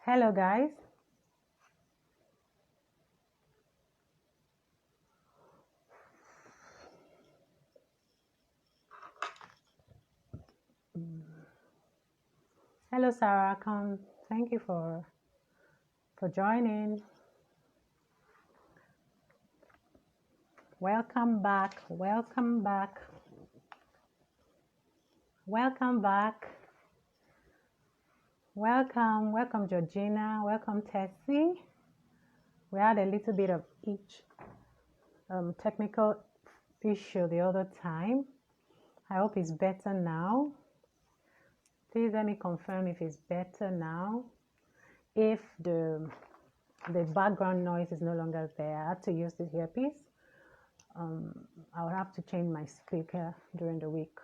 Hello, guys. Hello, Sarah. Thank you for joining. Welcome back. Welcome back. Welcome back. Welcome, Georgina. Welcome, Tessie. We had a little bit of each technical issue the other time. I hope it's better now. Please let me confirm if it's better now. If the background noise is no longer there, I had to use the earpiece. I will have to change my speaker during the week.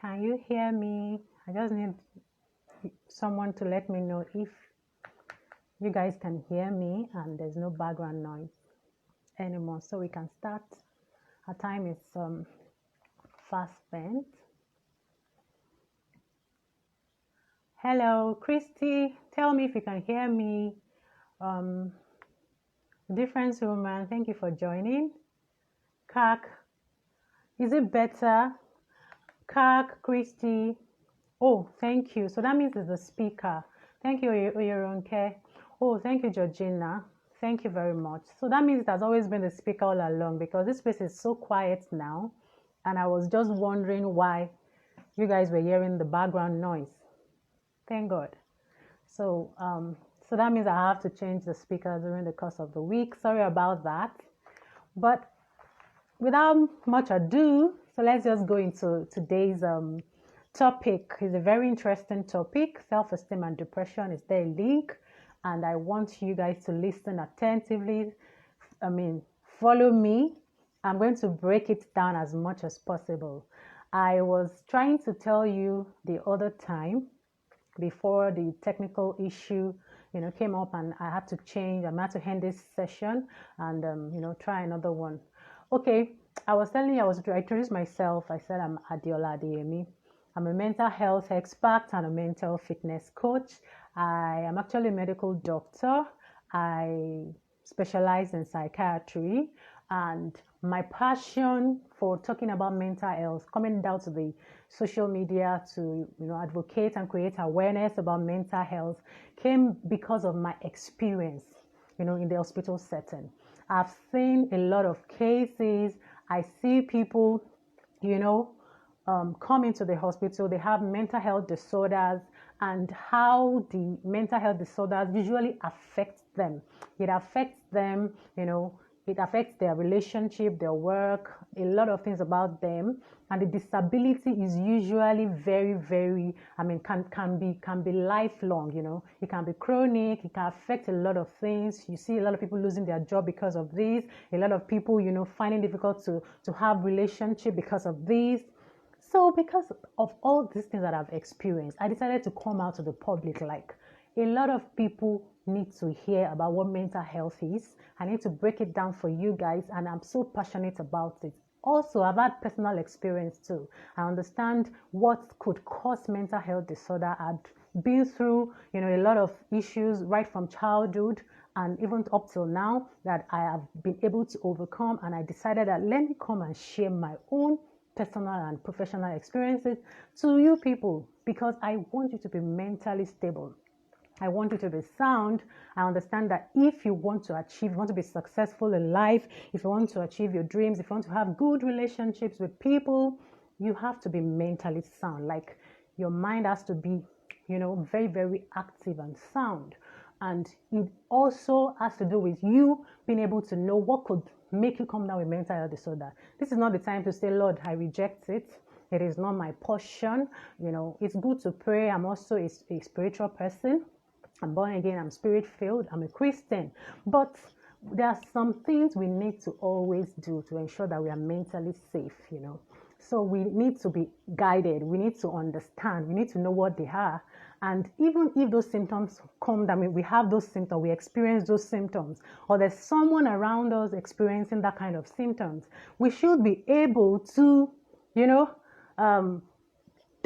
Can you hear me? I just need someone to let me know if you guys can hear me and there's no background noise anymore, so we can start. Our time is fast spent. Hello, Christy. Tell me if you can hear me. Difference woman, thank you for joining. Kak, is it better? Kak, Christy. Oh, thank you. So that means it's the speaker. Thank you, Oyeronke. Oh, thank you, Georgina. Thank you very much. So that means it has always been the speaker all along, because this place is so quiet now. And I was just wondering why you guys were hearing the background noise. Thank God. So that means I have to change the speaker during the course of the week. Sorry about that. But without much ado, so let's just go into today's topic. It's a very interesting topic. Self-esteem and depression. Is there a link? And I want you guys to listen attentively. Follow me. I'm going to break it down as much as possible. I was trying to tell you the other time, before the technical issue came up, and I had to change. I had to end this session and try another one. Okay, I was telling you, I introduced myself. I said I'm Adiola Adeyemi. I'm a mental health expert and a mental fitness coach. I am actually a medical doctor. I specialize in psychiatry, and my passion for talking about mental health, coming down to the social media to advocate and create awareness about mental health, came because of my experience in the hospital setting. I've seen a lot of cases. I see people come into the hospital. They have mental health disorders, and how the mental health disorders usually affect them. It affects them, it affects their relationship, their work, a lot of things about them. And the disability is usually very, very, can be lifelong, It can be chronic, it can affect a lot of things. You see a lot of people losing their job because of this. A lot of people, finding it difficult to have relationship because of this. So because of all these things that I've experienced, I decided to come out to the public. Like, a lot of people need to hear about what mental health is. I need to break it down for you guys, and I'm so passionate about it. Also, I've had personal experience too. I understand what could cause mental health disorder. I've been through, a lot of issues right from childhood and even up till now that I have been able to overcome. And I decided that let me come and share my own personal and professional experiences to you people, because I want you to be mentally stable. I want you to be sound. I understand that if you want to achieve, you want to be successful in life, if you want to achieve your dreams, if you want to have good relationships with people, you have to be mentally sound. Like, your mind has to be, very, very active and sound. And it also has to do with you being able to know what could make you come down with mental health disorder. This is not the time to say, Lord, I reject it. It is not my portion. It's good to pray. I'm also a spiritual person. I'm born again. I'm spirit-filled. I'm a Christian. But there are some things we need to always do to ensure that we are mentally safe, So we need to be guided. We need to understand. We need to know what they are. And even if those symptoms come, we have those symptoms, we experience those symptoms, or there's someone around us experiencing that kind of symptoms, we should be able to,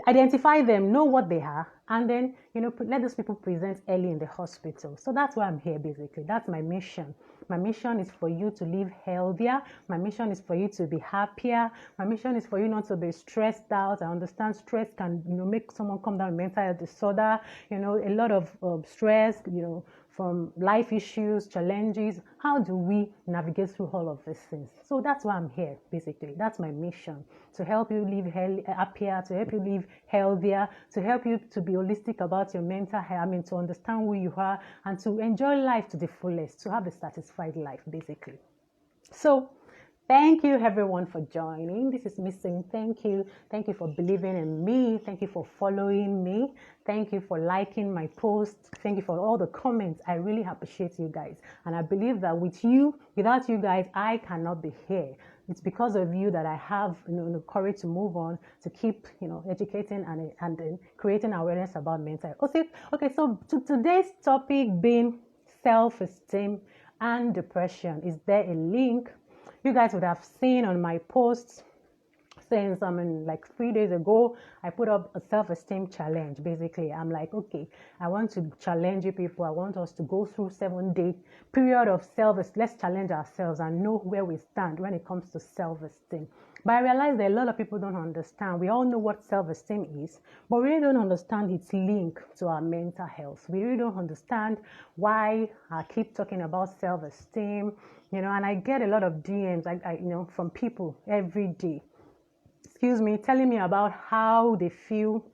identify them, know what they are, and then, let those people present early in the hospital. So that's why I'm here, basically. That's my mission. My mission is for you to live healthier. My mission is for you to be happier. My mission is for you not to be stressed out. I understand stress can, make someone come down with mental health disorder. A lot of stress, from life issues, challenges. How do we navigate through all of these things? So that's why I'm here, basically. That's my mission, to help you live happier, to help you live healthier, to help you to be holistic about your mental health, to understand who you are, and to enjoy life to the fullest, to have a satisfied life, basically. So thank you, everyone, for joining. This is me saying thank you. Thank you for believing in me. Thank you for following me. Thank you for liking my posts. Thank you for all the comments. I really appreciate you guys. And I believe that without you guys, I cannot be here. It's because of you that I have the courage to move on, to keep educating and creating awareness about mental health. Okay, so today's topic being self-esteem and depression. Is there a link? You guys would have seen on my posts since like 3 days ago, I put up a self-esteem challenge. Basically, I'm like, okay, I want to challenge you people. I want us to go through 7-day period of let's challenge ourselves and know where we stand when it comes to self-esteem. But I realize that a lot of people don't understand. We all know what self-esteem is, but we really don't understand its link to our mental health. We really don't understand why I keep talking about self-esteem, and I get a lot of DMs, from people every day, telling me about how they feel,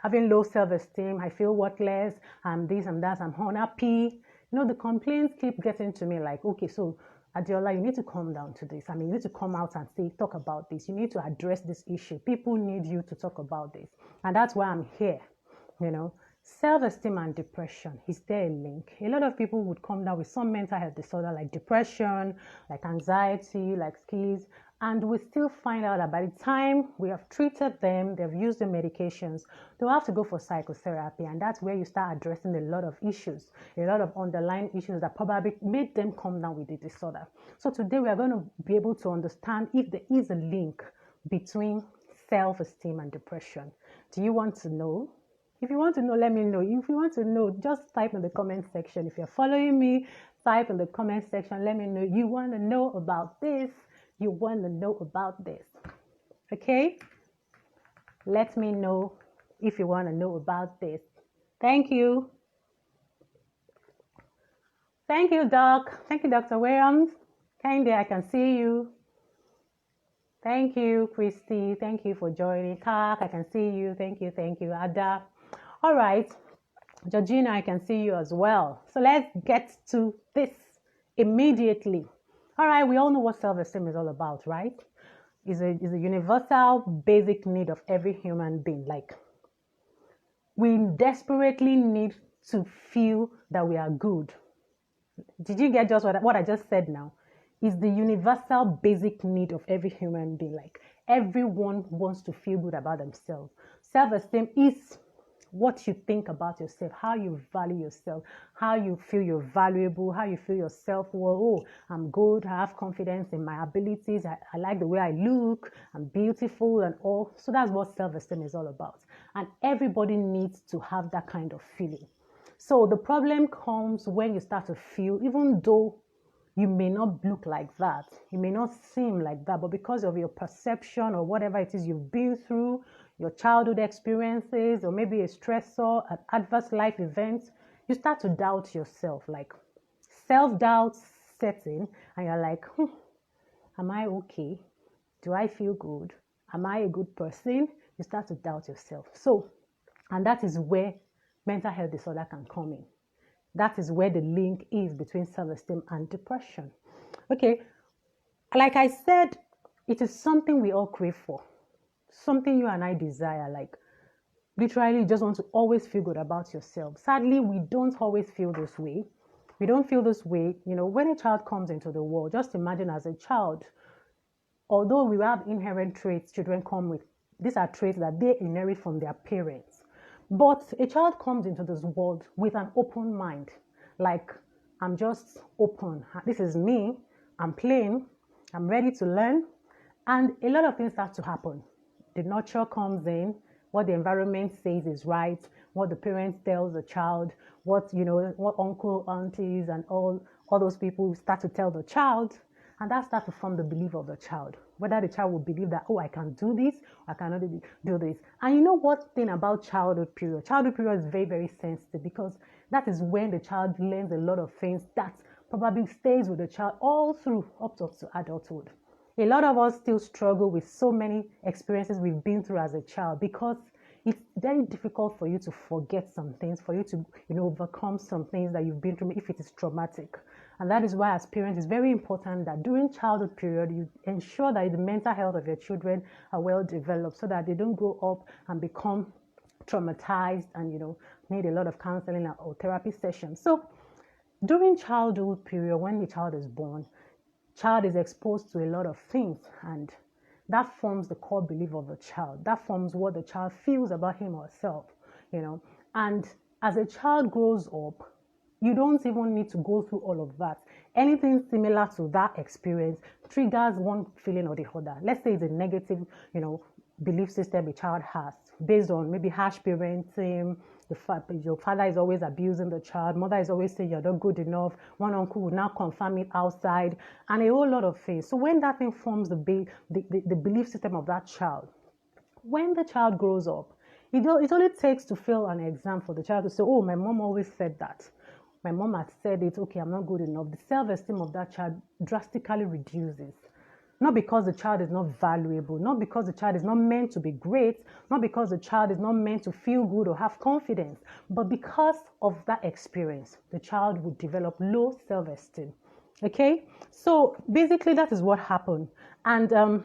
having low self-esteem. I feel worthless, I'm this and that, I'm unhappy. The complaints keep getting to me like, okay, so Adiola, you need to come down to this. You need to come out and talk about this. You need to address this issue. People need you to talk about this. And that's why I'm here, Self-esteem and depression, is there a link? A lot of people would come down with some mental health disorder like depression, like anxiety, like schiz, and we still find out that by the time we have treated them, they've used the medications, they'll have to go for psychotherapy, and that's where you start addressing a lot of issues, a lot of underlying issues that probably made them come down with the disorder. So today we are going to be able to understand if there is a link between self-esteem and depression. Do you want to know? If you want to know, let me know. If you want to know, just type in the comment section. If you're following me, type in the comment section. Let me know you want to know about this. You want to know about this. Okay? Let me know if you want to know about this. Thank you. Thank you, Doc. Thank you, Dr. Williams. Kindy, I can see you. Thank you, Christy. Thank you for joining. Kak, I can see you. Thank you. Ada. All right. Georgina, I can see you as well. So let's get to this immediately. All right, we all know what self-esteem is all about, right? It's a universal basic need of every human being. Like, we desperately need to feel that we are good. Did you get just what I just said now? Is the universal basic need of every human being. Like, everyone wants to feel good about themselves. Self-esteem is what you think about yourself, how you value yourself, how you feel you're valuable, how you feel your self-worth. Oh, I'm good, I have confidence in my abilities, I like the way I look, I'm beautiful and all. So that's what self-esteem is all about. And everybody needs to have that kind of feeling. So the problem comes when you start to feel, even though you may not look like that, you may not seem like that, but because of your perception or whatever it is you've been through, your childhood experiences, or maybe a stressor, an adverse life event, you start to doubt yourself. Like, self-doubt sets in, and you're like, am I okay? Do I feel good? Am I a good person? You start to doubt yourself. So, and that is where mental health disorder can come in. That is where the link is between self-esteem and depression. Okay, like I said, it is something we all crave for. Something you and I desire. Like, literally, you just want to always feel good about yourself. Sadly, we don't always feel this way. We don't feel this way. When a child comes into the world, just imagine as a child, although we have inherent traits children come with, these are traits that they inherit from their parents. But a child comes into this world with an open mind. Like, I'm just open. This is me. I'm playing. I'm ready to learn. And a lot of things start to happen. the nurture comes in, what the environment says is right, what the parents tells the child, what what uncle, aunties, and all those people start to tell the child, and that starts to form the belief of the child. Whether the child will believe that, oh, I can do this, I cannot do this. And you know what thing about childhood period? Childhood period is very, very sensitive, because that is when the child learns a lot of things that probably stays with the child all through up to adulthood. A lot of us still struggle with so many experiences we've been through as a child, because it's very difficult for you to forget some things, for you to overcome some things that you've been through if it is traumatic. And that is why, as parents, it's very important that during childhood period, you ensure that the mental health of your children are well developed, so that they don't grow up and become traumatized and need a lot of counseling or therapy sessions. So during childhood period, when the child is born, child is exposed to a lot of things, and that forms the core belief of the child. That forms what the child feels about him or herself, And as a child grows up, you don't even need to go through all of that. Anything similar to that experience triggers one feeling or the other. Let's say it's a negative, belief system a child has based on maybe harsh parenting. Your father is always abusing the child. Mother is always saying you're not good enough. One uncle will now confirm it outside, and a whole lot of things. So when that thing forms the belief system of that child, when the child grows up, it only takes to fail an exam for the child to say, oh, my mom always said that. My mom had said it, okay, I'm not good enough. The self-esteem of that child drastically reduces. Not because the child is not valuable, not because the child is not meant to be great, not because the child is not meant to feel good or have confidence, but because of that experience, the child would develop low self-esteem. Okay? So basically that is what happened. And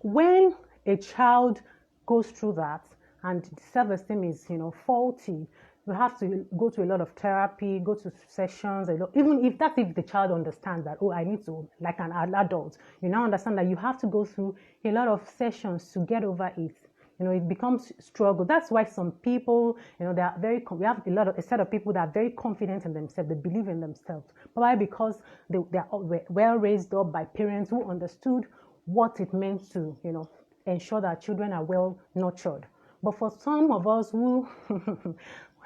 when a child goes through that and self-esteem is, faulty, you have to go to a lot of therapy, go to sessions, even if the child understands that, oh, I need to, like an adult, you now understand that you have to go through a lot of sessions to get over it. It becomes struggle. That's why some people, they are we have a set of people that are very confident in themselves, they believe in themselves. Probably because they are well raised up by parents who understood what it meant to, ensure that children are well nurtured. But for some of us who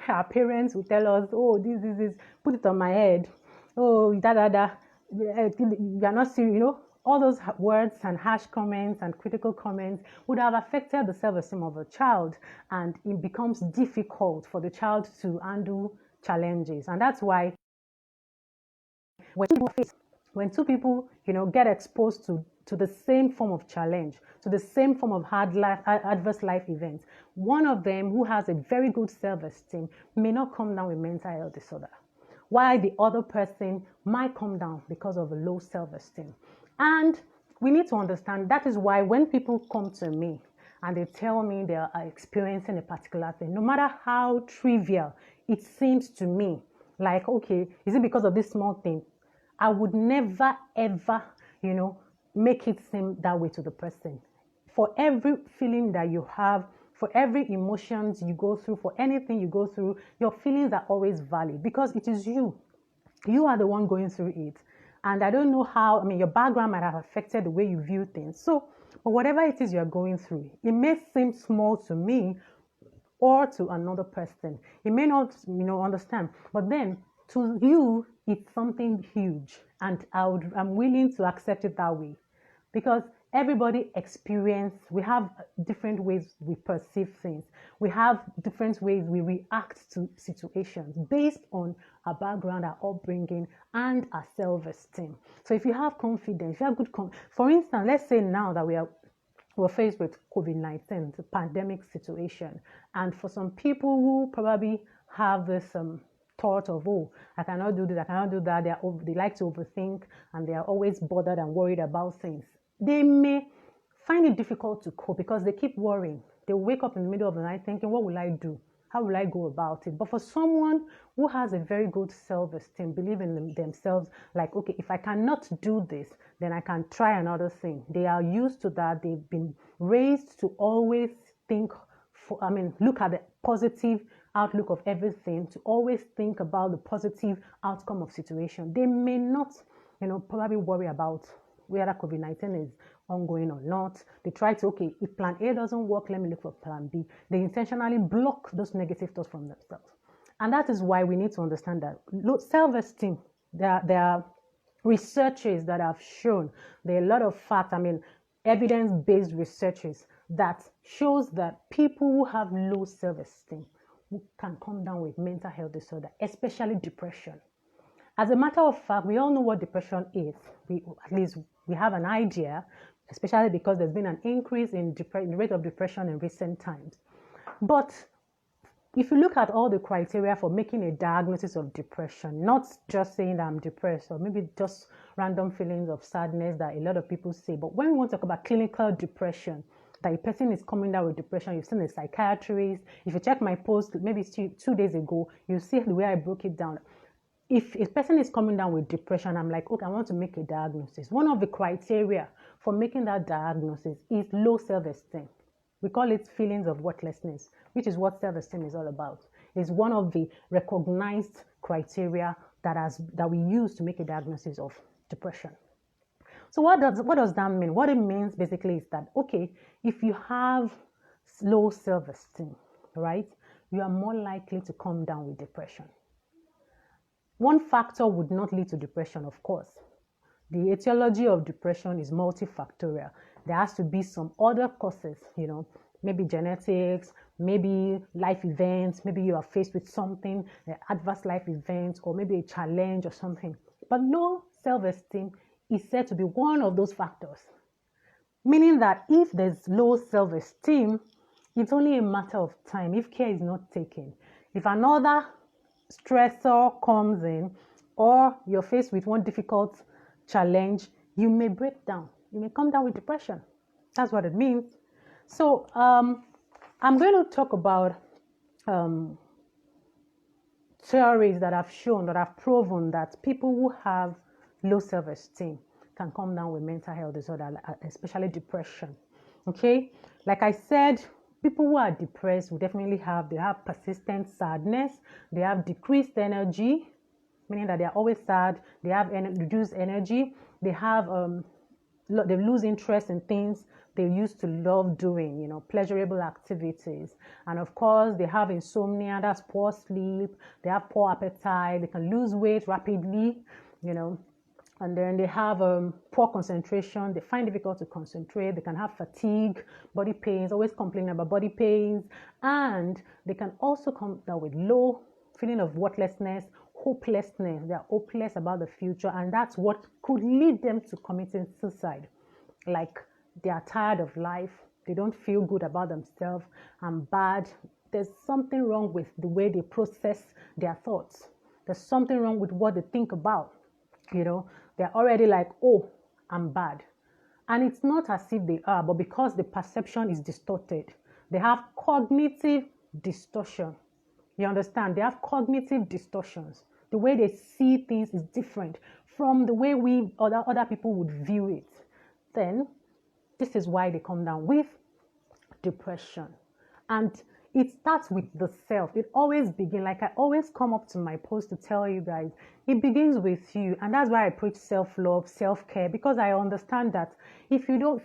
our parents will tell us, oh, this, put it on my head. Oh, you are not serious, all those words and harsh comments and critical comments would have affected the self-esteem of a child, and it becomes difficult for the child to handle challenges. And that's why when two people, get exposed to the same form of challenge, to the same form of adverse life events, one of them who has a very good self-esteem may not come down with mental health disorder, while the other person might come down because of a low self-esteem. And we need to understand that is why when people come to me and they tell me they are experiencing a particular thing, no matter how trivial it seems to me, like, okay, is it because of this small thing? I would never, ever, make it seem that way to the person. For every feeling that you have, for every emotions you go through, for anything you go through, your feelings are always valid, because it is you. You are the one going through it. And I don't know how, your background might have affected the way you view things. So, but whatever it is you're going through, it may seem small to me or to another person. It may not, understand. But then, to you, it's something huge. And I'm willing to accept it that way. Because everybody we have different ways we perceive things. We have different ways we react to situations based on our background, our upbringing, and our self-esteem. So if you have confidence, if you have good for instance, let's say now that we're faced with COVID-19, the pandemic situation, and for some people who probably have this thought of, oh, I cannot do this, I cannot do that, they like to overthink, and they are always bothered and worried about things. They may find it difficult to cope because they keep worrying. They wake up in the middle of the night thinking, what will I do? How will I go about it? But for someone who has a very good self-esteem, believe in themselves, like, okay, if I cannot do this, then I can try another thing. They are used to that. They've been raised to always look at the positive outlook of everything, to always think about the positive outcome of situation. They may not, probably worry about whether COVID-19 is ongoing or not. They try to, okay, if plan A doesn't work, let me look for plan B. They intentionally block those negative thoughts from themselves. And that is why we need to understand that self-esteem, there are researches that have shown, there are a lot of facts, evidence-based researches that shows that people who have low self-esteem can come down with mental health disorder, especially depression. As a matter of fact, we all know what depression is. At least we have an idea, especially because there's been an increase in the rate of depression in recent times. But if you look at all the criteria for making a diagnosis of depression, not just saying that I'm depressed or maybe just random feelings of sadness that a lot of people say, but when we want to talk about clinical depression, that a person is coming down with depression, you've seen a psychiatrist. If you check my post maybe 2 days ago, you see the way I broke it down. If a person is coming down with depression, I'm like, okay, I want to make a diagnosis. One of the criteria for making that diagnosis is low self-esteem. We call it feelings of worthlessness, which is what self-esteem is all about. It's one of the recognized criteria that we use to make a diagnosis of depression. So what does that mean? What it means basically is that, okay, if you have low self-esteem, right, you are more likely to come down with depression. One factor would not lead to depression, of course. The etiology of depression is multifactorial. There has to be some other causes, maybe genetics, maybe life events, maybe you are faced with something, adverse life events, or maybe a challenge or something. But low self-esteem is said to be one of those factors. Meaning that if there's low self-esteem, it's only a matter of time if care is not taken. If another stressor comes in, or you're faced with one difficult challenge, you may break down. You may come down with depression. That's what it means. So I'm going to talk about theories that have shown, that have proven that people who have low self-esteem can come down with mental health disorder, especially depression. Okay, like I said, people who are depressed will definitely have persistent sadness. They have decreased energy, meaning that they are always sad. They have reduced energy. They lose interest in things they used to love doing, pleasurable activities. And of course, they have insomnia, that's poor sleep. They have poor appetite. They can lose weight rapidly, And then they have poor concentration. They find it difficult to concentrate. They can have fatigue, body pains, always complaining about body pains. And they can also come down with low feeling of worthlessness, hopelessness. They are hopeless about the future. And that's what could lead them to committing suicide. Like they are tired of life. They don't feel good about themselves. I'm bad. There's something wrong with the way they process their thoughts. There's something wrong with what they think about. They're already like, oh, I'm bad. And it's not as if they are, but because the perception is distorted, they have cognitive distortion. You understand? They have cognitive distortions. The way they see things is different from the way other people would view it. Then, this is why they come down with depression. And it starts with the self. It always begins, like I always come up to my post to tell you guys, it begins with you. And that's why I preach self-love, self-care, because I understand that if you don't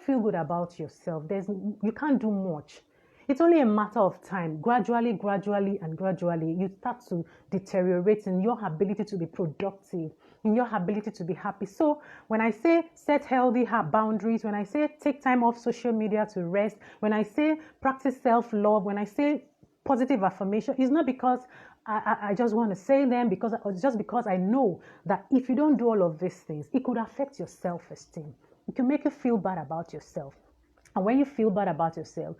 feel good about yourself, you can't do much. It's only a matter of time. Gradually, you start to deteriorate in your ability to be productive, in your ability to be happy. So when I say set healthy boundaries, when I say take time off social media to rest, when I say practice self-love, when I say positive affirmation, it's not because I just want to say them, just because I know that if you don't do all of these things, it could affect your self-esteem. It can make you feel bad about yourself. And when you feel bad about yourself,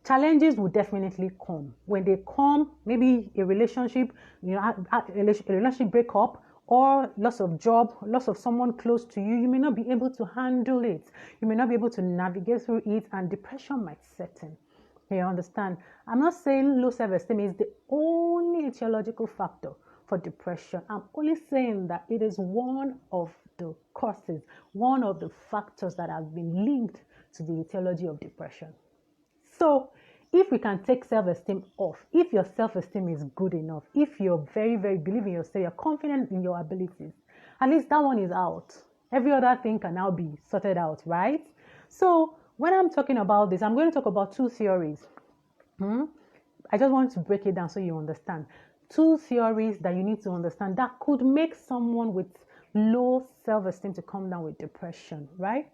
challenges will definitely come. When they come, maybe a relationship, a relationship breakup, or loss of job, loss of someone close to you, you may not be able to handle it. You may not be able to navigate through it, and depression might set in. You understand? I'm not saying low self-esteem is the only etiological factor for depression. I'm only saying that it is one of the causes, one of the factors that have been linked to the etiology of depression. So if we can take self-esteem off, if your self-esteem is good enough, if you're very, very believe in yourself, you're confident in your abilities, at least that one is out. Every other thing can now be sorted out, right? So when I'm talking about this, I'm going to talk about two theories. I just want to break it down so you understand. Two theories that you need to understand that could make someone with low self-esteem to come down with depression, right?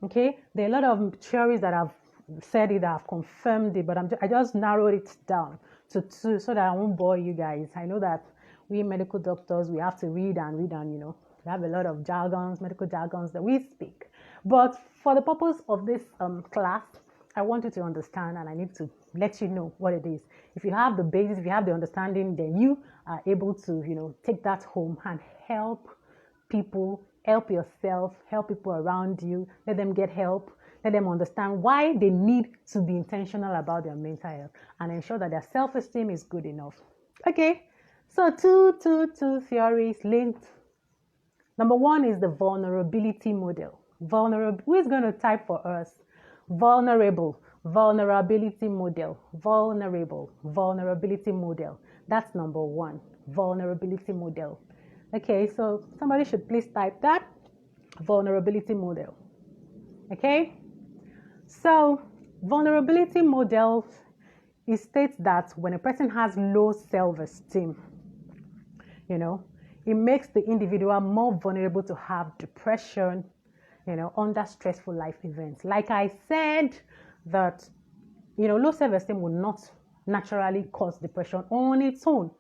Okay, there are a lot of theories that have said it, that have confirmed it, but I just narrowed it down so that I won't bore you guys. I know that we medical doctors, we have to read and read, and we have a lot of jargons, medical jargons that we speak. But for the purpose of this class, I want you to understand, and I need to let you know what it is. If you have the basis, if you have the understanding, then you are able to, take that home and help people, help yourself, help people around you, let them get help, let them understand why they need to be intentional about their mental health and ensure that their self-esteem is good enough. Okay, so two theories linked. Number one is the vulnerability model. Vulnerable. Who is going to type for us? Vulnerable. Vulnerability model. Vulnerability model. That's number one. Vulnerability model. Okay, so somebody should please type that. Vulnerability model. Okay, so vulnerability model, it states that when a person has low self-esteem, it makes the individual more vulnerable to have depression, under stressful life events. Like I said, that, low self-esteem will not naturally cause depression on its own.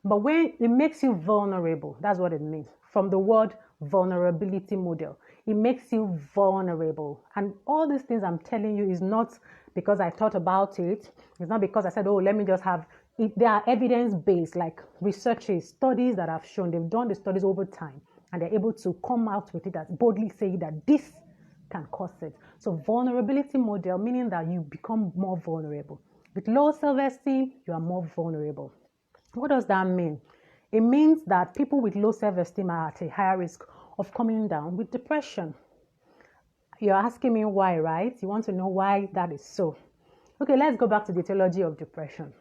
But when it makes you vulnerable, that's what it means. From the word vulnerability model, it makes you vulnerable. And all these things I'm telling you is not because I thought about it. It's not because I said, oh, let me just have it. They are evidence-based, like researches, studies that have shown. They've done the studies over time, and they're able to come out with it and boldly say that this can cause it. So vulnerability model, meaning that you become more vulnerable. With low self-esteem, you are more vulnerable. What does that mean? It means that people with low self-esteem are at a higher risk of coming down with depression. You're asking me why, right? You want to know why that is so. Okay, let's go back to the etiology of depression.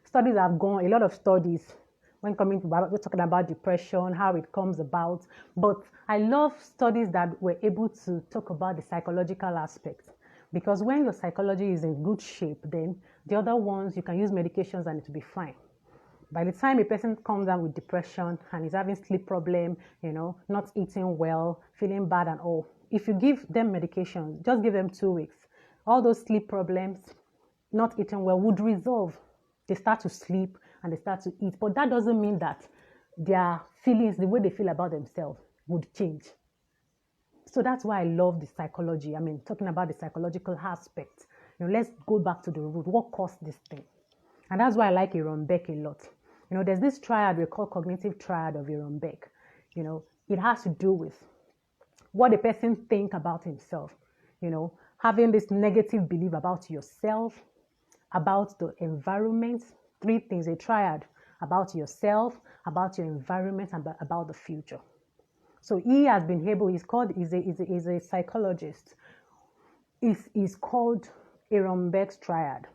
Studies have gone, a lot of studies, when coming to we're talking about depression, how it comes about. But I love studies that were able to talk about the psychological aspect. Because when your psychology is in good shape, then the other ones, you can use medications and it will be fine. By the time a person comes down with depression and is having sleep problem, not eating well, feeling bad and all, if you give them medication, just give them 2 weeks, all those sleep problems, not eating well, would resolve. They start to sleep and they start to eat. But that doesn't mean that their feelings, the way they feel about themselves, would change. So that's why I love the psychology. Talking about the psychological aspect. Let's go back to the root. What caused this thing? And that's why I like Aaron Beck a lot. There's this triad we call cognitive triad of Aaron Beck. It has to do with what a person thinks about himself. Having this negative belief about yourself, about the environment. 3 things, a triad: about yourself, about your environment, and about the future. So he has been able, he's a psychologist. He's called Aaron Beck's triad.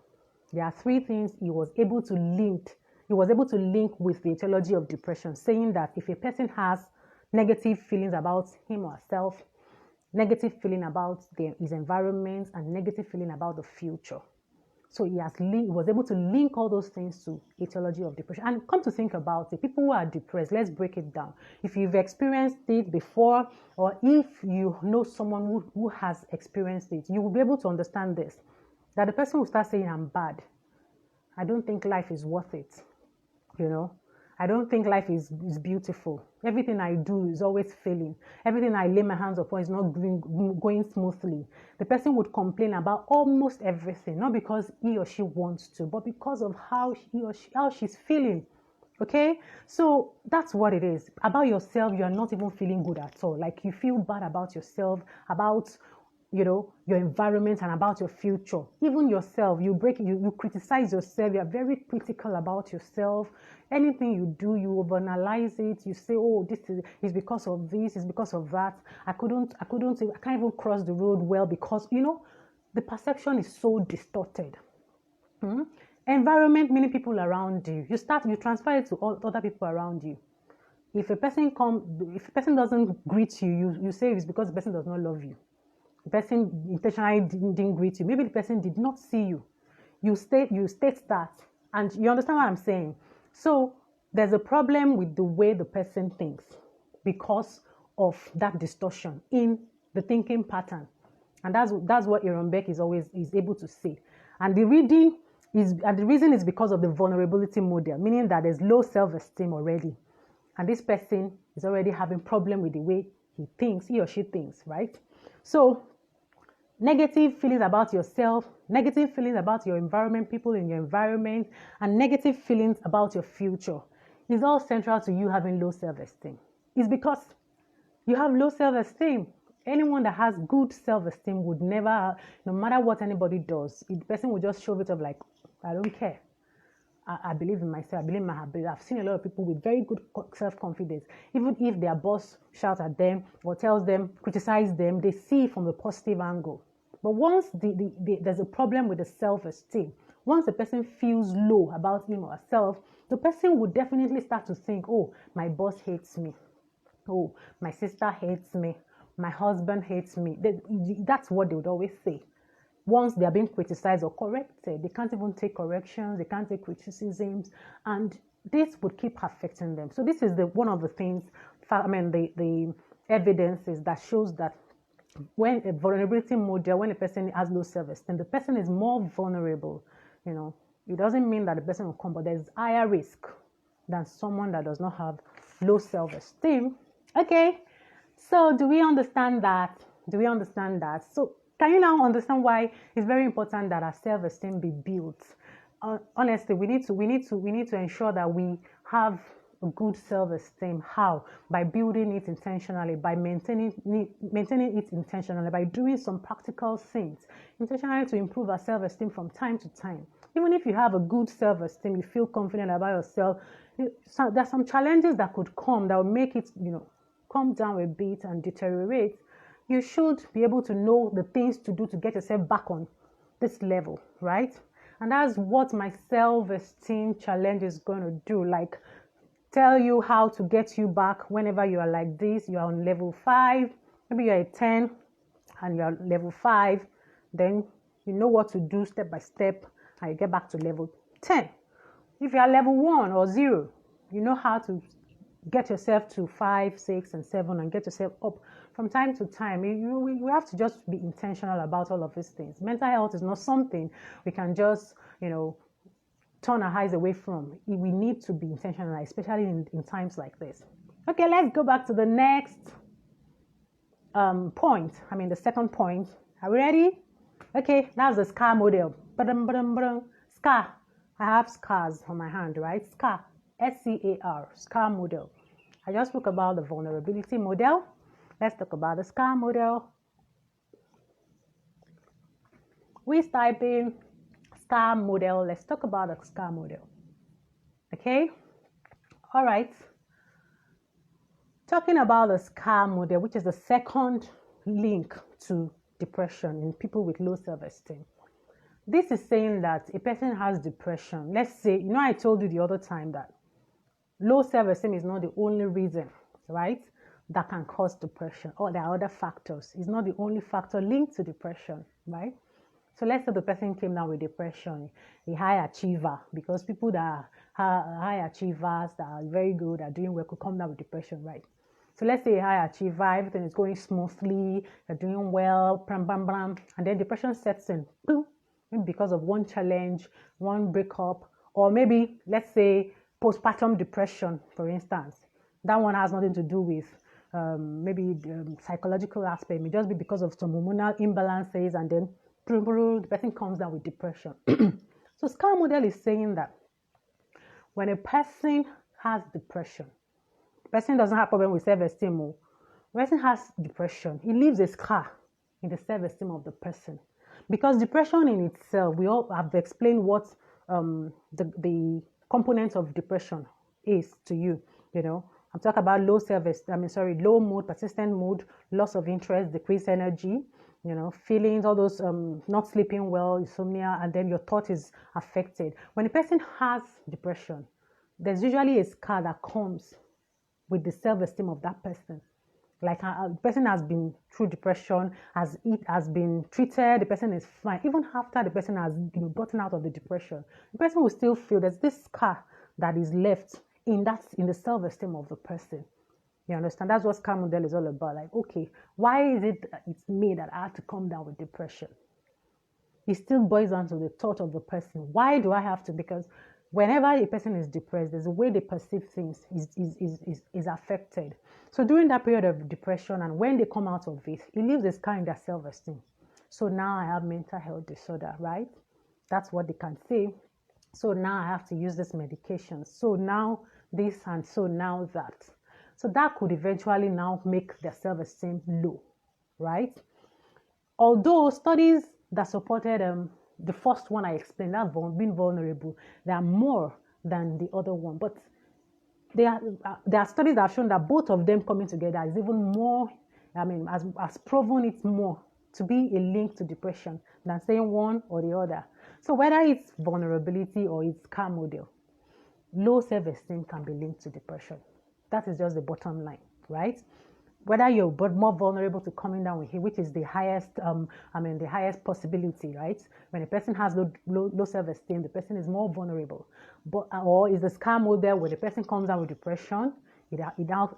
There are 3 things he was able to link with the etiology of depression, saying that if a person has negative feelings about him or herself, negative feeling about his environment, and negative feeling about the future. So he was able to link all those things to etiology of depression. And come to think about it, people who are depressed, let's break it down. If you've experienced it before, or if you know someone who has experienced it, you will be able to understand this, that the person will start saying, I'm bad. I don't think life is worth it. I don't think life is beautiful. Everything I do is always failing. Everything I lay my hands upon is not going smoothly. The person would complain about almost everything, not because he or she wants to, but because of how she's feeling. Okay? So that's what it is. About yourself, you are not even feeling good at all. Like you feel bad about yourself, about your environment, and about your future. Even yourself, you criticize yourself. You are very critical about yourself. Anything you do, you overanalyze it. You say, oh, this is because of this, is because of that. I can't even cross the road well because, the perception is so distorted. Environment, meaning people around you. You transfer it to all other people around you. If a person doesn't greet you, you say it's because the person does not love you. The person intentionally didn't greet you. Maybe the person did not see you. You state that, and you understand what I'm saying. So there's a problem with the way the person thinks because of that distortion in the thinking pattern, and that's what Aaron Beck is able to say. And the reason is because of the vulnerability model, meaning that there's low self-esteem already, and this person is already having problem with the way he or she thinks, right? So negative feelings about yourself, negative feelings about your environment, people in your environment, and negative feelings about your future is all central to you having low self-esteem. It's because you have low self-esteem. Anyone that has good self-esteem would never, no matter what anybody does, the person will just show it of like, I don't care. I believe in myself. I believe in my ability. I've seen a lot of people with very good self-confidence. Even if their boss shouts at them or tells them, criticize them, they see it from a positive angle. But once there's a problem with the self-esteem, once the person feels low about him or herself, the person would definitely start to think, oh, my boss hates me. Oh, my sister hates me. My husband hates me. That's what they would always say. Once they are being criticized or corrected, they can't even take corrections, they can't take criticisms, and this would keep affecting them. So this is one of the things, the evidences that shows that when a vulnerability model, when a person has low self-esteem, the person is more vulnerable. It doesn't mean that the person will come, but there's higher risk than someone that does not have low self-esteem. Okay, so do we understand that? So can you now understand why it's very important that our self-esteem be built? Honestly, we need to ensure that we have a good self-esteem. How? By building it intentionally, by maintaining it intentionally, by doing some practical things intentionally to improve our self-esteem from time to time. Even if you have a good self-esteem, you feel confident about yourself, there's some challenges that could come that will make it, come down a bit and deteriorate. You should be able to know the things to do to get yourself back on this level, right? And that's what my self-esteem challenge is going to do. Like, tell you how to get you back whenever you are like this. You are on level 5, maybe you're at 10 and you're level 5. Then you know what to do step by step and you get back to level 10. If you are level 1 or 0, you know how to get yourself to 5, 6, and 7 and get yourself up from time to time. We have to just be intentional about all of these things. Mental health is not something we can just, turn our eyes away from. We need to be intentional, especially in times like this. Okay, let's go back to the next point. The second point. Are we ready? Okay, that's the SCAR model. SCAR. I have scars on my hand, right? SCAR. SCAR. SCAR model. I just spoke about the vulnerability model. Let's talk about the SCAR model. We type in SCAR model. Let's talk about the SCAR model. Okay? All right. Talking about the SCAR model, which is the second link to depression in people with low self-esteem. This is saying that a person has depression. Let's say, I told you the other time that low self-esteem is not the only reason, right, that can cause depression, or there are other factors. It's not the only factor linked to depression, right? So let's say the person came down with depression, a high achiever, because people that are high achievers, that are very good, are doing well, could come down with depression, right? So let's say a high achiever, everything is going smoothly, they're doing well, bam, bam, bam, and then depression sets in, boom, maybe because of one challenge, one breakup, or maybe, let's say, postpartum depression, for instance. That one has nothing to do with maybe the psychological aspect. It may just be because of some hormonal imbalances, and then the person comes down with depression. So SCAR model is saying that when a person has depression, the person doesn't have problem with self-esteem. The person has depression. It leaves a scar in the self-esteem of the person. Because depression in itself, we all have explained what the components of depression is to you. I'm talking about low mood, persistent mood, loss of interest, decreased energy, feelings, all those not sleeping well, insomnia, and then your thought is affected. When a person has depression, there's usually a scar that comes with the self-esteem of that person. Like the person has been through depression, has been treated, the person is fine. Even after the person has gotten out of the depression, the person will still feel there's this scar that is left in the self-esteem of the person. You understand? That's what scar model is all about. Like, okay, why is it it's me that I had to come down with depression? It still boils down to the thought of the person. Why do I have to? Because whenever a person is depressed, there's a way they perceive things is affected. So during that period of depression and when they come out of it leaves a scar in their self-esteem. So now I have mental health disorder, right? That's what they can say. So now I have to use this medication. So now this and so now that. So that could eventually now make their self-esteem low, right? Although studies that supported the first one I explained, that being vulnerable, they are more than the other one. But there are studies that have shown that both of them coming together is even more, has proven it more to be a link to depression than saying one or the other. So whether it's vulnerability or it's scar model, low self-esteem can be linked to depression. That is just the bottom line, right? Whether you're more vulnerable to coming down with it, which is the highest, the highest possibility, right? When a person has low self-esteem, the person is more vulnerable. But or is the scar model where the person comes down with depression, it now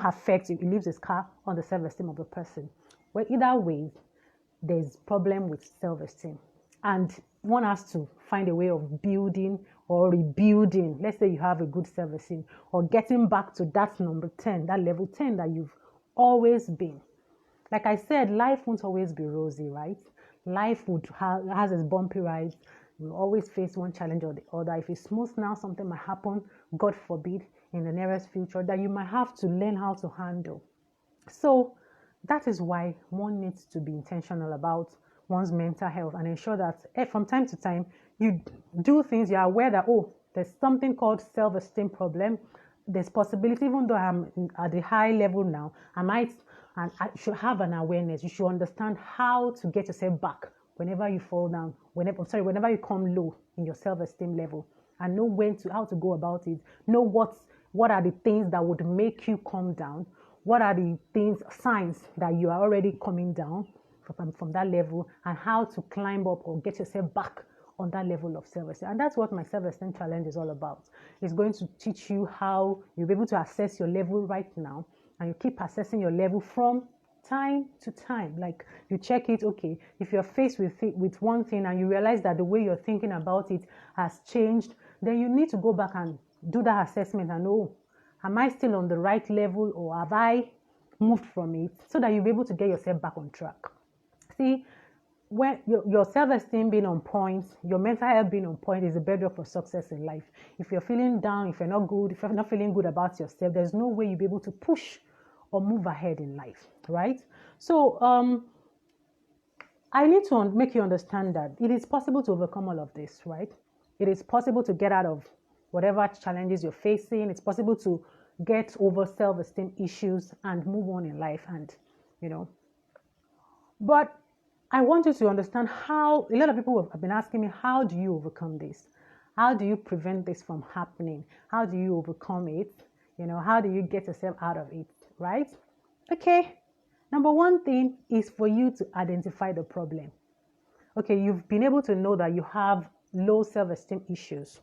affects, it leaves a scar on the self-esteem of the person. Well, either way, there's problem with self-esteem, and one has to find a way of building or rebuilding. Let's say you have a good self-esteem, or getting back to that number 10, that level 10 that you've always been. Like I said, life won't always be rosy, right? Life has its bumpy rides. You always face one challenge or the other. If it's smooth now, something might happen, God forbid, in the nearest future that you might have to learn how to handle. So that is why one needs to be intentional about one's mental health and ensure that from time to time you do things, you're aware that, oh, there's something called self-esteem problem. There's possibility, even though I'm at the high level now, I should have an awareness. You should understand how to get yourself back whenever you fall down, whenever you come low in your self-esteem level, and know how to go about it. Know what are the things that would make you come down. What are the signs that you are already coming down from that level, and how to climb up or get yourself back on that level of self-esteem. And that's what my self-esteem challenge is all about. It's going to teach you how you'll be able to assess your level right now, and you keep assessing your level from time to time. Like you check it, okay, if you're faced with one thing and you realize that the way you're thinking about it has changed, then you need to go back and do that assessment and know, am I still on the right level, or have I moved from it, so that you'll be able to get yourself back on track. See, when your self-esteem being on point, your mental health being on point is a bedrock for success in life. If you're feeling down, if you're not good, if you're not feeling good about yourself, there's no way you'll be able to push or move ahead in life, right? So I need to make you understand that it is possible to overcome all of this, right? It is possible to get out of whatever challenges you're facing. It's possible to get over self-esteem issues and move on in life, and but I want you to understand how a lot of people have been asking me, how do you overcome this? How do you prevent this from happening? How do you overcome it? How do you get yourself out of it, right? Okay, number one thing is for you to identify the problem. Okay, you've been able to know that you have low self-esteem issues.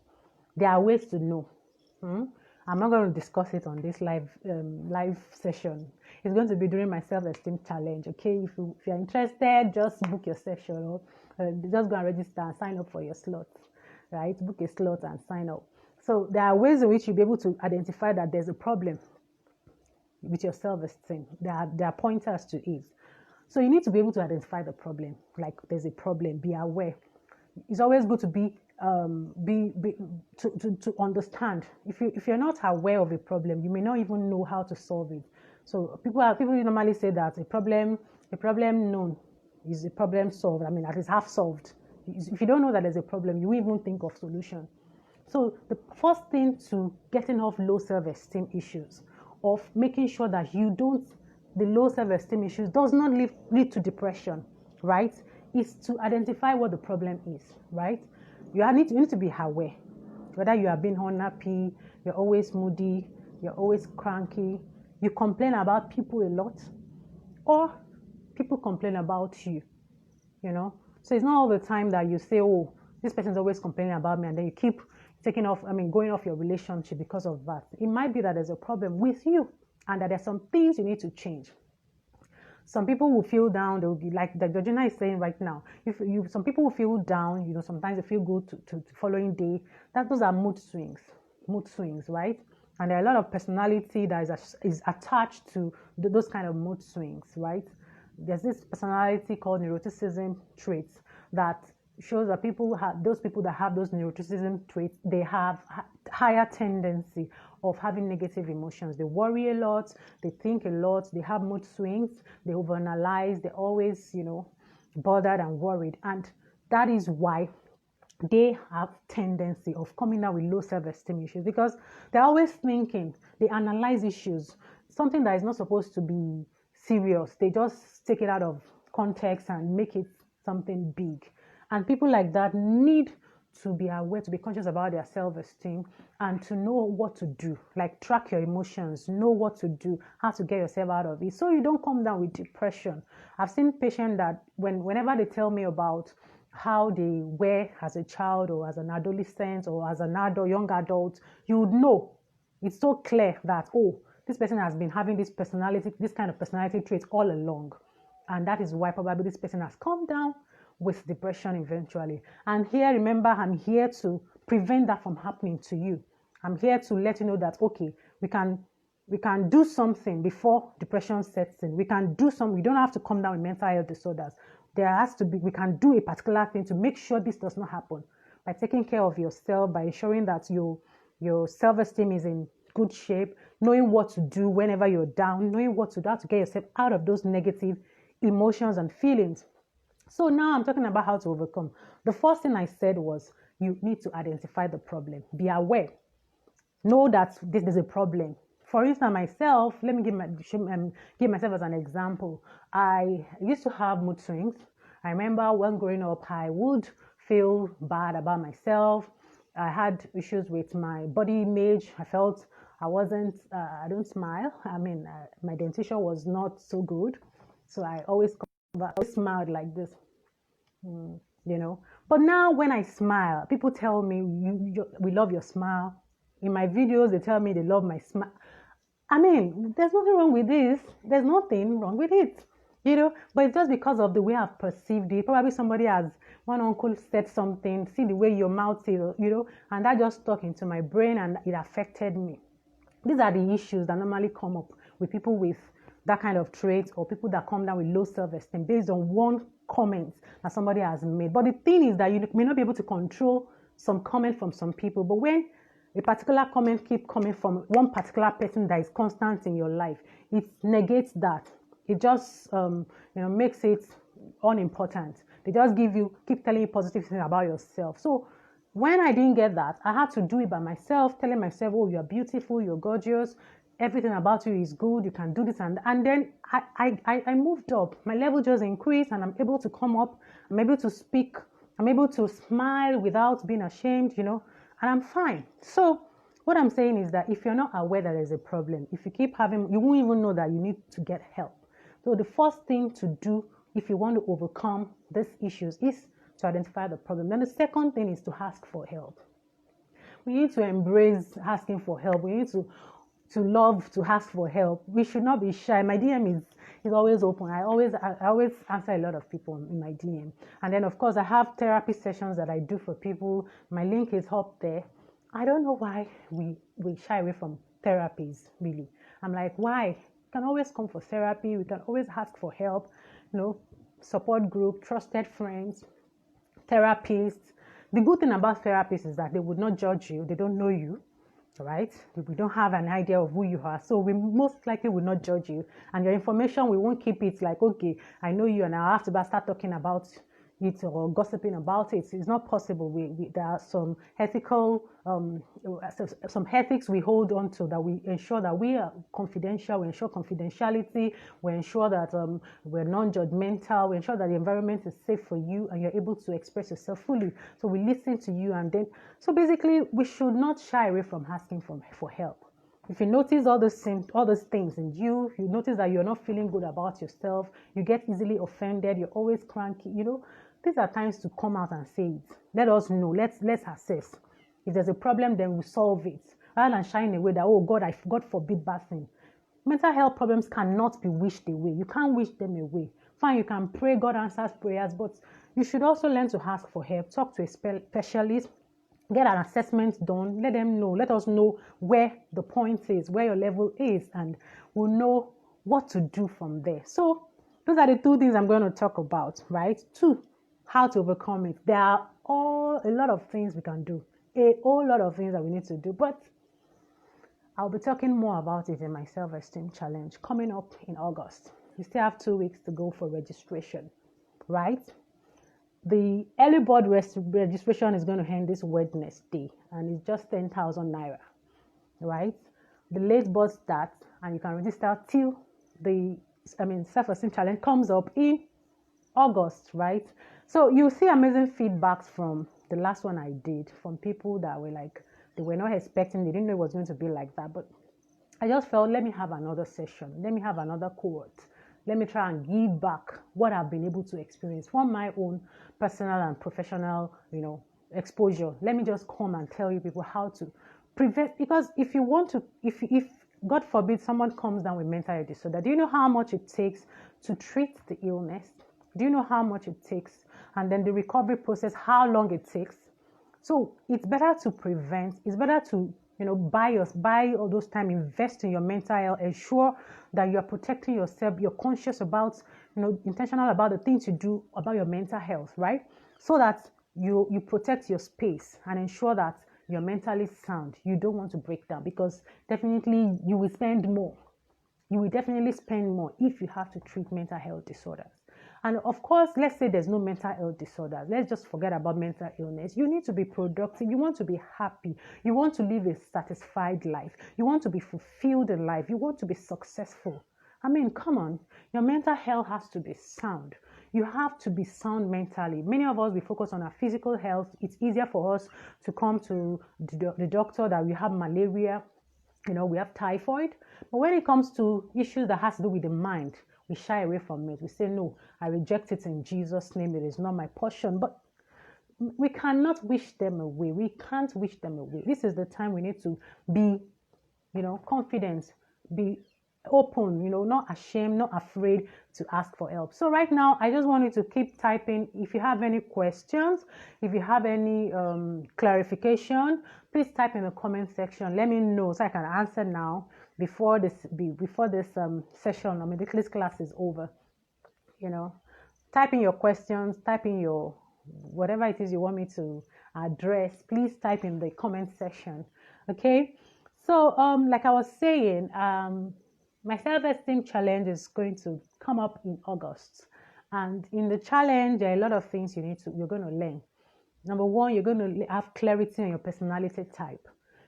There are ways to know. I'm not going to discuss it on this live session. It's going to be during my self-esteem challenge. Okay, if you're interested, just book your session, or just go and register and sign up for your slot, right? Book a slot and sign up. So there are ways in which you'll be able to identify that there's a problem with your self-esteem. There are pointers to it. So you need to be able to identify the problem. Like there's a problem, be aware. It's always good to to understand. If you're not aware of a problem, you may not even know how to solve it. So people normally say that a problem known is a problem solved. That is half solved. If you don't know that there's a problem, you won't even think of solution. So the first thing to getting off low self-esteem issues, of making sure that the low self-esteem issues does not lead to depression, right, is to identify what the problem is, right? You need to be aware whether you are being unhappy, you're always moody, you're always cranky, you complain about people a lot, or people complain about you, you know. So it's not all the time that you say, oh, this person's always complaining about me, and then you keep going off your relationship because of that. It might be that there's a problem with you and that there's some things you need to change. Some people will feel down. They will be like the Georgina is saying right now. Some people will feel down. Sometimes they feel good to the following day. Those are mood swings, right? And there are a lot of personality that is attached to those kind of mood swings, right? There's this personality called neuroticism traits that shows that those people that have those neuroticism traits, they have higher tendency of having negative emotions. They worry a lot, they think a lot, they have mood swings, they overanalyze, they're always, bothered and worried. And that is why they have tendency of coming out with low self-esteem issues, because they're always thinking, they analyze issues, something that is not supposed to be serious. They just take it out of context and make it something big. And people like that need to be aware, to be conscious about their self-esteem and to know what to do, like track your emotions, know what to do, how to get yourself out of it so you don't come down with depression. I've seen patients that whenever they tell me about how they were as a child or as an adolescent or as an adult, young adult, you would know. It's so clear that, oh, this person has been having this kind of personality traits all along. And that is why probably this person has come down with depression eventually. And here, remember, I'm here to prevent that from happening to you. I'm here to let you know that, okay, we can do something before depression sets in. We can do something. We don't have to come down with mental health disorders. We can do a particular thing to make sure this does not happen by taking care of yourself, by ensuring that your self-esteem is in good shape, knowing what to do whenever you're down, knowing what to do, how to get yourself out of those negative emotions and feelings. So now I'm talking about how to overcome. The first thing I said was you need to identify the problem. Be aware. Know that this is a problem. For instance, myself, let me give myself as an example. I used to have mood swings. I remember when growing up, I would feel bad about myself. I had issues with my body image. I felt I don't smile. My dentition was not so good. So I always smiled like this, But now when I smile, people tell me, we love your smile. In my videos, they tell me they love my smile. There's nothing wrong with this. There's nothing wrong with it, But it's just because of the way I've perceived it. Probably one uncle said something, see the way your mouth is, and that just stuck into my brain and it affected me. These are the issues that normally come up with people with that kind of trait, or people that come down with low self-esteem based on one comment that somebody has made. But the thing is that you may not be able to control some comment from some people, but when a particular comment keep coming from one particular person that is constant in your life, it negates that. It just makes it unimportant. They just keep telling you positive things about yourself. So when I didn't get that, I had to do it by myself, telling myself, oh, you're beautiful, you're gorgeous, everything about you is good, you can do this. And then I moved up. My level just increased and I'm able to come up. I'm able to speak. I'm able to smile without being ashamed, and I'm fine. So what I'm saying is that if you're not aware that there's a problem, if you keep you won't even know that you need to get help. So the first thing to do if you want to overcome these issues is to identify the problem. Then the second thing is to ask for help. We need to embrace asking for help. We need to love to ask for help. We should not be shy. My DM is always open. I always answer a lot of people in my DM. And then of course I have therapy sessions that I do for people. My link is up there. I don't know why we shy away from therapies, really. I'm like, why? You can always come for therapy. We can always ask for help, support group, trusted friends, therapists. The good thing about therapists is that they would not judge you. They don't know you, right? We don't have an idea of who you are. So we most likely will not judge you. And your information, we won't keep it like, okay, I know you and I have to start talking about it or gossiping about it. It's not possible. There are some ethical, some ethics we hold on to, that we ensure that we are confidential, we ensure confidentiality, we ensure that we're non-judgmental, we ensure that the environment is safe for you and you're able to express yourself fully. So we listen to you, and then, so basically we should not shy away from asking for help. If you notice all those things in you, you notice that you're not feeling good about yourself, you get easily offended, you're always cranky, these are times to come out and say it. Let us know. Let's assess. If there's a problem, then we solve it. Rather than shying away that, oh God, God forbid bad thing. Mental health problems cannot be wished away. You can't wish them away. Fine, you can pray, God answers prayers, but you should also learn to ask for help. Talk to a specialist. Get an assessment done. Let them know. Let us know where the point is, where your level is, and we'll know what to do from there. So those are the two things I'm going to talk about, right? 2, how to overcome it. There are a lot of things we can do. A whole lot of things that we need to do, but I'll be talking more about it in my self-esteem challenge coming up in August. We still have 2 weeks to go for registration, right? The early bird registration is going to end this Wednesday, and it's just 10,000 naira, right? The late bird starts, and you can register till the self-esteem challenge comes up in August, right? So you'll see amazing feedbacks from the last one I did from people that were like, they were not expecting, they didn't know it was going to be like that. But I just felt, let me have another session, let me have another cohort. Let me try and give back what I've been able to experience from my own personal and professional, exposure. Let me just come and tell you people how to prevent, because if you want to, if God forbid someone comes down with mental health disorder, do you know how much it takes to treat the illness? Do you know how much it takes? And then the recovery process, how long it takes? So it's better to prevent. It's better to buy all those time, invest in your mental health, ensure that you are protecting yourself, you're conscious about, intentional about the things you do about your mental health, right? So that you protect your space and ensure that you're mentally sound. You don't want to break down, because definitely you will spend more. You will definitely spend more if you have to treat mental health disorders. And of course, let's say there's no mental health disorder. Let's just forget about mental illness. You need to be productive. You want to be happy. You want to live a satisfied life. You want to be fulfilled in life. You want to be successful. I mean, come on. Your mental health has to be sound. You have to be sound mentally. Many of us, we focus on our physical health. It's easier for us to come to the doctor that we have malaria, we have typhoid. But when it comes to issues that has to do with the mind, we shy away from it. We say, no, I reject it in Jesus' name. It is not my portion. But we cannot wish them away. We can't wish them away. This is the time we need to be, confident, be open, not ashamed, not afraid to ask for help. So right now, I just want you to keep typing. If you have any questions, if you have any clarification, please type in the comment section. Let me know so I can answer now before this session. This class is over. Type in your questions, type in your whatever it is you want me to address. Please type in the comment section. Okay. So like I was saying, my self-esteem challenge is going to come up in August, and in the challenge there are a lot of things you're going to learn. Number 1, you're going to have clarity on your personality type.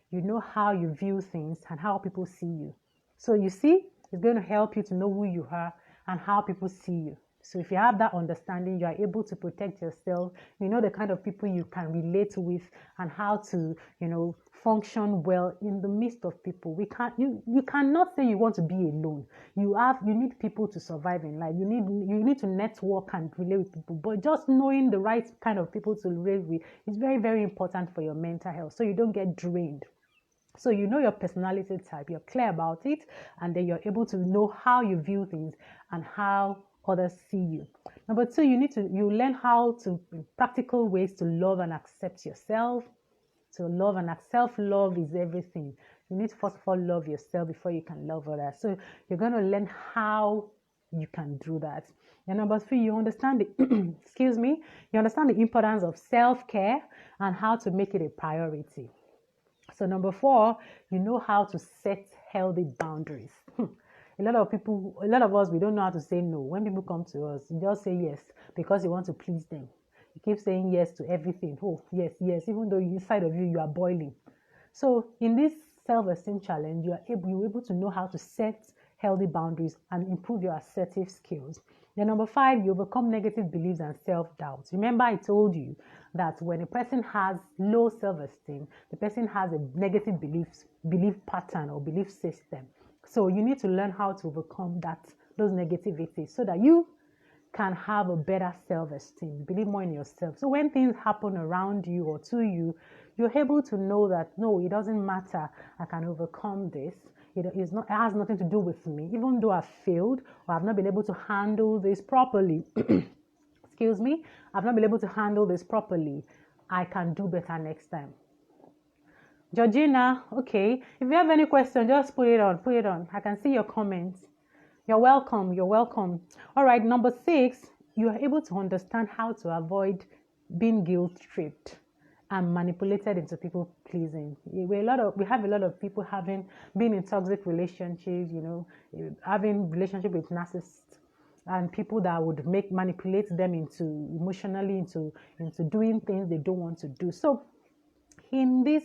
You know how you view things and how people see you. So you see, it's going to help you to know who you are and how people see you. So if you have that understanding, you are able to protect yourself. You know the kind of people you can relate with and how to, function well in the midst of people. You cannot say you want to be alone. You need people to survive in life. You need to network and relate with people. But just knowing the right kind of people to relate with is very, very important for your mental health, so you don't get drained. So you know your personality type, you're clear about it, and then you're able to know how you view things and how others see you. Number 2, you learn how to, practical ways to love and accept yourself. So self-love is everything. You need to first of all love yourself before you can love others. So you're going to learn how you can do that. And number 3, you understand you understand the importance of self-care and how to make it a priority. So number 4, you know how to set healthy boundaries. A lot of us, we don't know how to say no. When people come to us, you just say yes because you want to please them. You keep saying yes to everything. Oh, yes, even though inside of you are boiling. So in this self-esteem challenge, you're able to know how to set healthy boundaries and improve your assertive skills. Then number 5, you overcome negative beliefs and self-doubt. Remember I told you that when a person has low self-esteem, the person has a negative belief pattern or belief system. So you need to learn how to overcome those negativities so that you can have a better self-esteem, believe more in yourself. So when things happen around you or to you, you're able to know that, no, it doesn't matter. I can overcome this. It has nothing to do with me. Even though I've failed or I've not been able to handle this properly, excuse me, I've not been able to handle this properly, I can do better next time. Georgina, okay. If you have any question, just put it on. I can see your comments. You're welcome. All right, number 6, you are able to understand how to avoid being guilt-tripped and manipulated into people pleasing. We have a lot of people been in toxic relationships, having relationship with narcissists and people that would manipulate them emotionally into doing things they don't want to do. So in this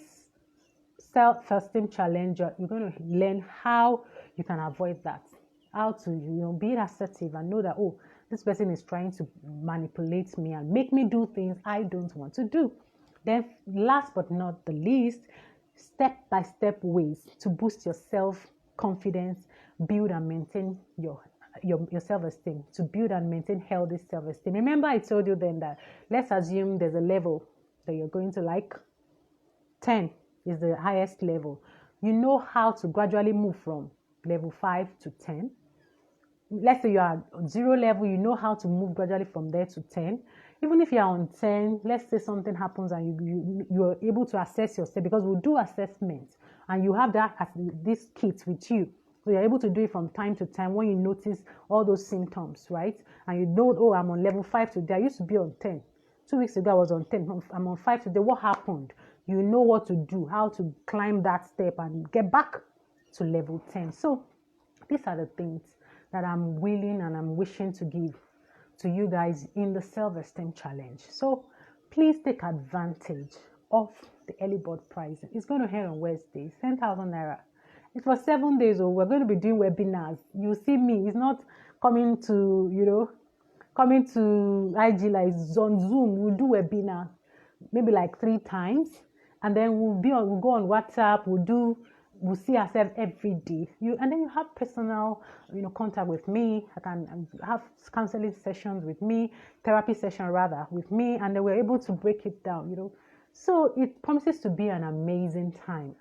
self-esteem challenge, you're going to learn how you can avoid that. How to be assertive and know that, oh, this person is trying to manipulate me and make me do things I don't want to do. Then last but not the least, step-by-step ways to boost your self-confidence, build and maintain your self-esteem, to build and maintain healthy self-esteem. Remember I told you then that let's assume there's a level that you're going to like. 10 is the highest level. You know how to gradually move from level 5 to 10. Let's say you are on 0 level, you know how to move gradually from there to 10. Even if you are on 10, let's say something happens and you are able to assess yourself, because we'll do assessments and you have this kit with you. So you're able to do it from time to time when you notice all those symptoms, right? And you know, oh, I'm on level 5 today. I used to be on 10. 2 weeks ago, I was on 10. I'm on 5 today. What happened? You know what to do, how to climb that step and get back to level 10. So these are the things that I'm willing and I'm wishing to give to you guys in the self-esteem challenge. So please take advantage of the early bird pricing. It's going to end on Wednesday, 10,000 naira. It's for 7 days. So we're going to be doing webinars. You see me. It's not coming to IG like on Zoom. We'll do webinar maybe like 3 times, and then we'll go on WhatsApp. We'll see ourselves every day. And then you have personal, contact with me. I can have counseling sessions with me, therapy session rather with me, and then we're able to break it down. So it promises to be an amazing time.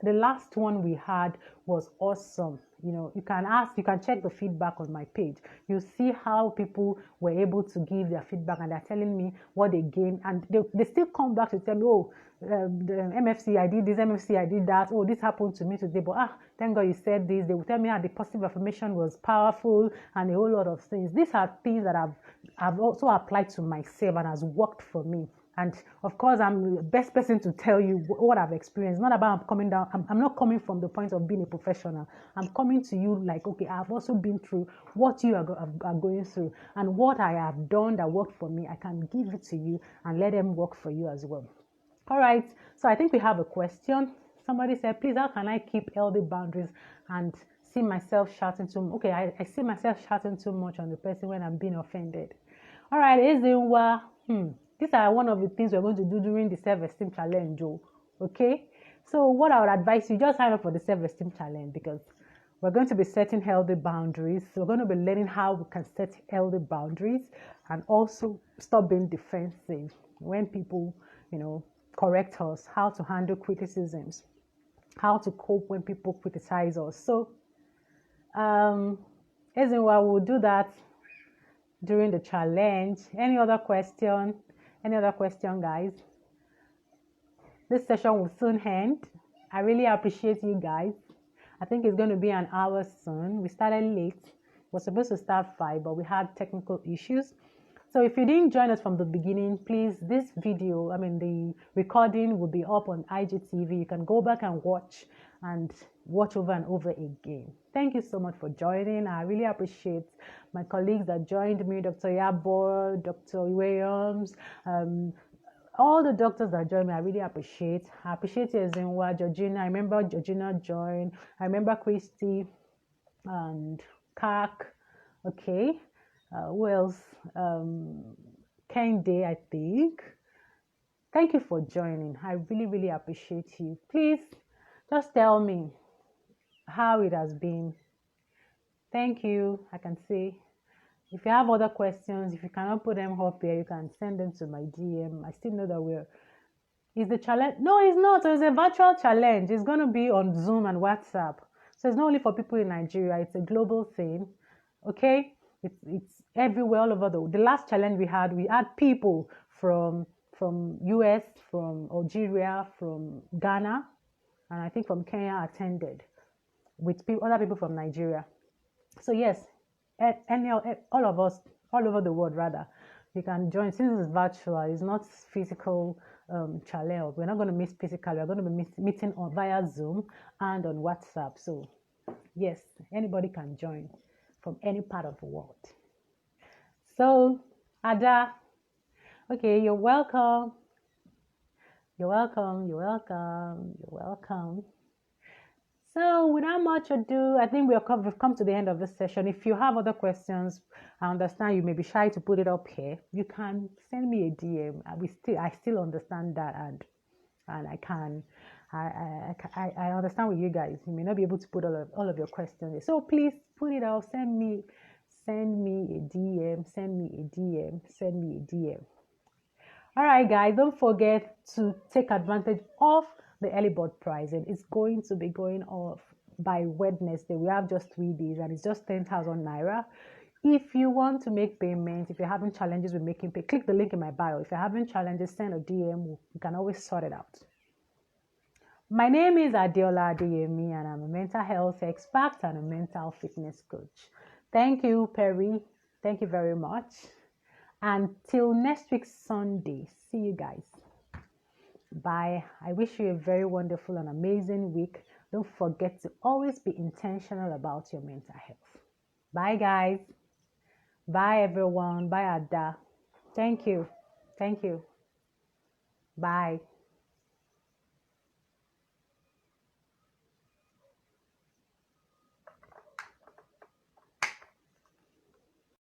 The last one we had was awesome. You can check the feedback on my page. You see how people were able to give their feedback, and they're telling me what they gained, and they still come back to tell me, oh, the MFC, I did this, MFC, I did that. Oh, this happened to me today, but thank God you said this. They will tell me how the positive affirmation was powerful and a whole lot of things. These are things that I've also applied to myself and has worked for me. And of course, I'm the best person to tell you what I've experienced. Not about I'm coming down. I'm not coming from the point of being a professional. I'm coming to you like, okay, I've also been through what you are going through, and what I have done that worked for me. I can give it to you and let them work for you as well. All right. So I think we have a question. Somebody said, please, how can I keep healthy boundaries and see myself shouting too much? Okay, I see myself shouting too much on the person when I'm being offended. All right, these are one of the things we're going to do during the self-esteem challenge, okay? So what I would advise you, just sign up for the self-esteem challenge, because we're going to be setting healthy boundaries. So we're going to be learning how we can set healthy boundaries and also stop being defensive when people, correct us, how to handle criticisms, how to cope when people criticize us. So, we'll do that during the challenge. Any other question, guys? This session will soon end. I really appreciate you guys. I think it's going to be an hour soon. We started late. We're supposed to start 5, but we had technical issues. So if you didn't join us from the beginning, please, this video, the recording will be up on IGTV. You can go back and watch over and over again. Thank you so much for joining. I really appreciate my colleagues that joined me, Dr. Yabo, Dr. Williams, all the doctors that joined me. I really appreciate. I appreciate you, Ezinwa, Georgina. I remember Georgina joined. I remember Christy and Kak. Okay. Who else? Kende, I think. Thank you for joining. I really, really appreciate you. Please just tell me how it has been. Thank you. I can see. If you have other questions, if you cannot put them up here, you can send them to my DM. I still know that is the challenge? No, it's not. It's a virtual challenge. It's going to be on Zoom and WhatsApp. So it's not only for people in Nigeria. It's a global thing. Okay? It's everywhere, all over the last challenge we had people from US, from Algeria, from Ghana, and I think from Kenya attended with other people from Nigeria. So yes, all of us, all over the world rather, you can join. Since it's virtual, it's not physical challenge. We're not going to meet physically. We're going to be meeting via Zoom and on WhatsApp. So yes, anybody can join from any part of the world. So Ada, okay, you're welcome. You're welcome. You're welcome. You're welcome. So without much ado, I think we've come to the end of this session. If you have other questions, I understand you may be shy to put it up here. You can send me a DM. I still understand that, and I understand with you guys. You may not be able to put all of your questions. So please put it out. Send me a DM. Send me a DM. Send me a DM. All right, guys. Don't forget to take advantage of the early bird pricing. It's going to be going off by Wednesday. We have just 3 days, and it's just 10,000 naira. If you want to make payments, if you're having challenges with making pay, click the link in my bio. If you're having challenges, send a DM. We can always sort it out. My name is Adiola Adeyemi, and I'm a mental health expert and a mental fitness coach. Thank you, Perry. Thank you very much. Until next week, Sunday. See you guys. Bye. I wish you a very wonderful and amazing week. Don't forget to always be intentional about your mental health. Bye, guys. Bye, everyone. Bye, Ada. Thank you. Thank you. Bye.